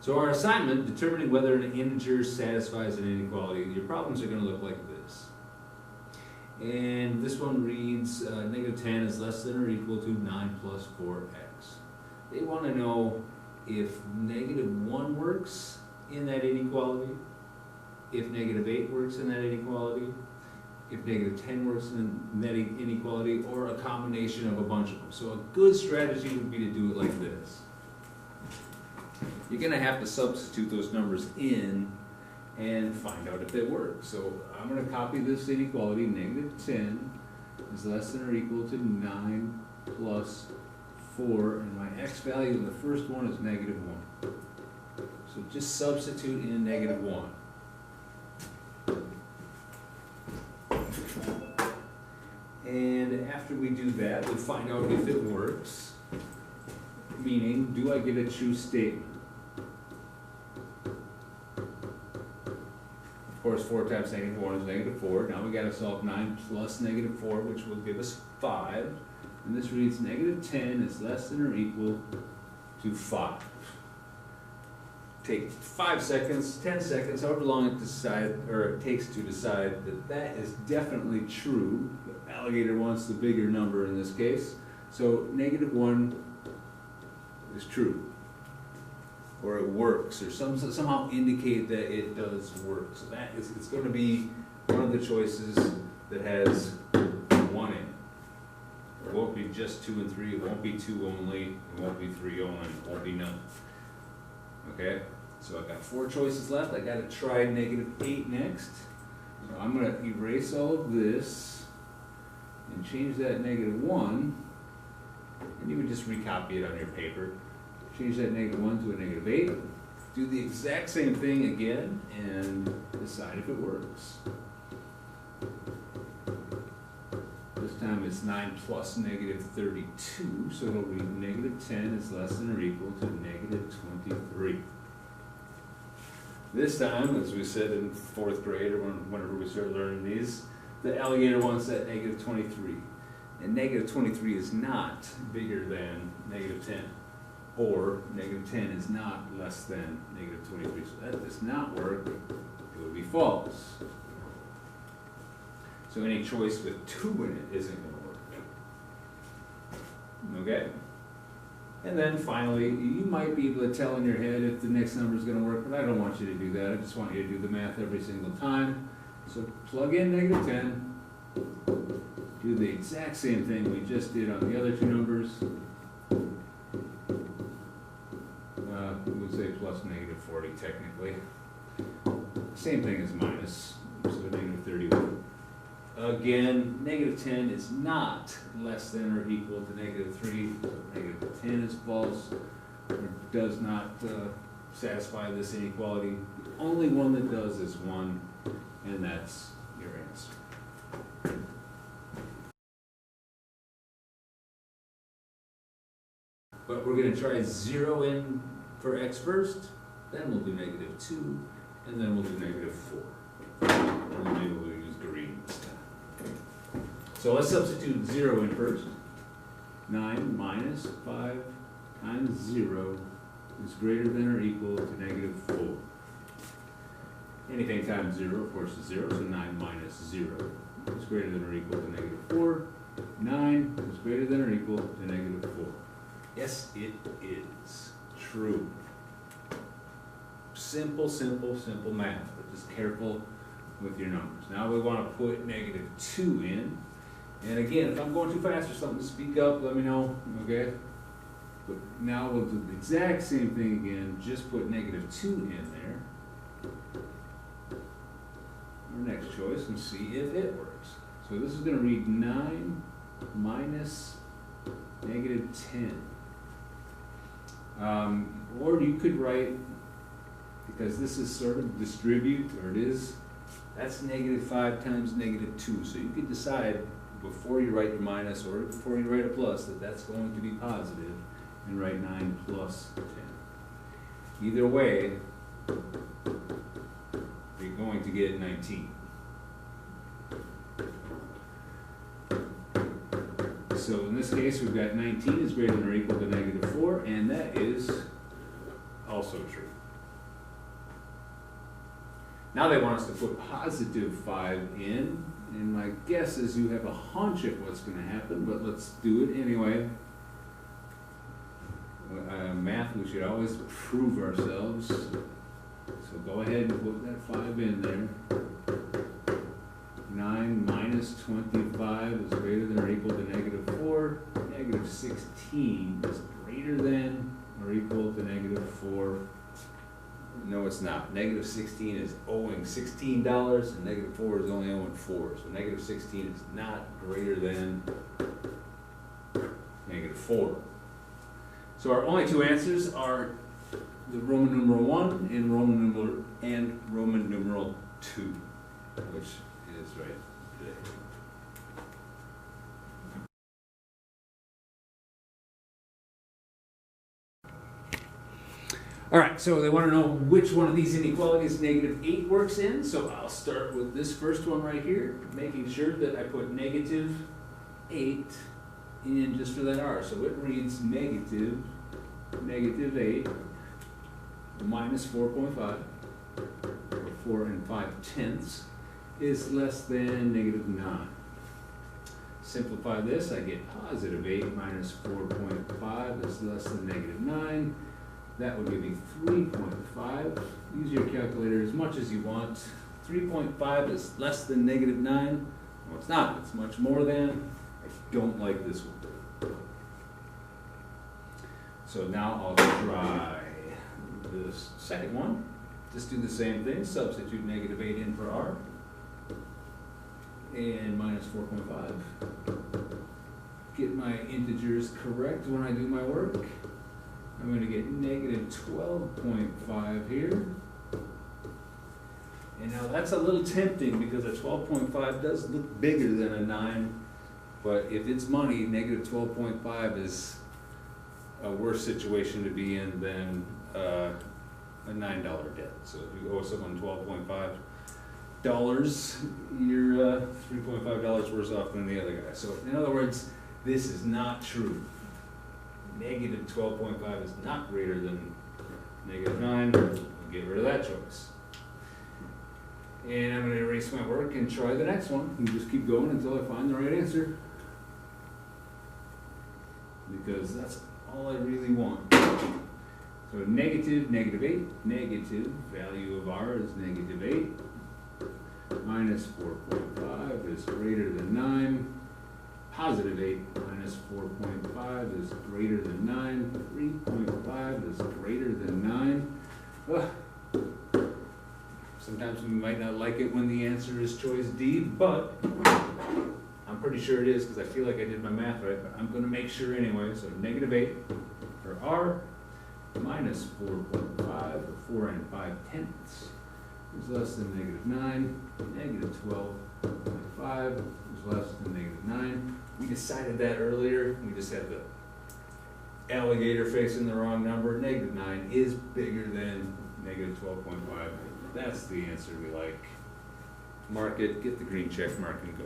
So our assignment, determining whether an integer satisfies an inequality, your problems are going to look like this. And this one reads, negative 10 is less than or equal to 9 plus 4x. They want to know if negative 1 works in that inequality, if negative 8 works in that inequality, if negative 10 works in that inequality, or a combination of a bunch of them. So a good strategy would be to do it like this. You're going to have to substitute those numbers in and find out if it works. So I'm going to copy this inequality. Negative 10 is less than or equal to 9 plus 4, and my x value in the first one is negative 1. So just substitute in negative 1. And after we do that, we find out if it works, meaning, do I get a true statement? Of course, 4 times negative 1 is negative 4. Now we got to solve 9 plus negative 4, which will give us 5. And this reads negative 10 is less than or equal to 5. Take 5 seconds, 10 seconds, however long it takes to decide that that is definitely true. The alligator wants the bigger number in this case. So negative 1 is true, or it works, or somehow indicate that it does work. So that is, it's going to be one of the choices that has 1 in it. It won't be just 2 and 3. It won't be 2 only. It won't be 3 only. It won't be none. Okay, so I've got 4 choices left. I got to try negative 8 next. So I'm going to erase all of this and change that negative 1. And you would just recopy it on your paper. Change that negative 1 to a negative 8. Do the exact same thing again and decide if it works. This time it's 9 plus negative 32, so it'll read negative 10 is less than or equal to negative 23. This time, as we said in 4th grade, or whenever we start learning these, the alligator wants that negative 23. And negative 23 is not bigger than negative 10. Or negative 10 is not less than negative 23. So that does not work. It would be false. So any choice with 2 in it isn't going to work. Okay? And then finally, you might be able to tell in your head if the next number is going to work, but I don't want you to do that. I just want you to do the math every single time. So plug in negative 10. Do the exact same thing we just did on the other 2 numbers. We would say plus negative 40 technically. Same thing as minus, so negative 31. Again, negative 10 is not less than or equal to negative 3. So negative 10 is false, or does not satisfy this inequality. The only one that does is 1, and that's your answer. But we're going to try 0 in for x first, then we'll do negative 2, and then we'll do negative 4. And maybe we'll use green this time. So let's substitute 0 in first. 9 minus 5 times 0 is greater than or equal to negative 4. Anything times 0, of course, is 0, so 9 minus 0 is greater than or equal to negative 4. 9 is greater than or equal to negative 4. Yes, it is true. Simple, simple, simple math, but just careful with your numbers. Now we want to put negative 2 in. And again, if I'm going too fast or something, speak up, let me know, okay? But now we'll do the exact same thing again, just put negative 2 in there. Our next choice, and see if it works. So this is going to read 9 minus negative 10. Or you could write, because this is sort of distribute, or it is, that's negative 5 times negative 2. So you could decide before you write your minus or before you write a plus that that's going to be positive, and write 9 plus 10. Either way, you're going to get 19. So in this case, we've got 19 is greater than or equal to negative 4, and that is also true. Now they want us to put positive 5 in, and my guess is you have a hunch at what's going to happen, but let's do it anyway. Math, we should always prove ourselves. So go ahead and put that 5 in there. 9 minus 25 is greater than or equal to negative 4. Negative 16 is greater than or equal to negative 4. No, it's not. Negative 16 is owing $16, and negative 4 is only owing 4. So negative 16 is not greater than negative 4. So our only two answers are the Roman numeral 1 and Roman numeral 2, which is right there. All right, so they want to know which one of these inequalities negative 8 works in. So I'll start with this first one right here, making sure that I put negative 8 in just for that r. So it reads negative 8 minus 4.5, or 4 5/10, is less than negative 9. Simplify this, I get positive 8 minus 4.5 is less than negative 9. That would give me 3.5. Use your calculator as much as you want. 3.5 is less than negative 9. No, it's not. It's much more than. I don't like this one. So now I'll try this second one. Just do the same thing. Substitute negative 8 in for r. And minus 4.5. Get my integers correct when I do my work. I'm going to get negative 12.5 here. And now that's a little tempting because a 12.5 does look bigger than a 9. But if it's money, negative 12.5 is a worse situation to be in than a $9 debt. So if you owe someone $12.5, you're $3.5 worse off than the other guy. So in other words, this is not true. Negative 12.5 is not greater than negative 9. We'll get rid of that choice. And I'm going to erase my work and try the next one. And just keep going until I find the right answer. Because that's all I really want. So negative 8. Negative value of r is negative 8. Minus 4.5 is greater than 9. Positive 8 minus 4.5 is greater than 9. 3.5 is greater than 9. Sometimes we might not like it when the answer is choice D, but I'm pretty sure it is because I feel like I did my math right, but I'm going to make sure anyway. So negative 8 for r minus 4.5, or 4 5/10, is less than negative 9. Negative 12.5 is less than negative 9. We decided that earlier. We just had the alligator facing the wrong number. Negative 9 is bigger than negative 12.5. That's the answer we like. Mark it, get the green check mark, and go.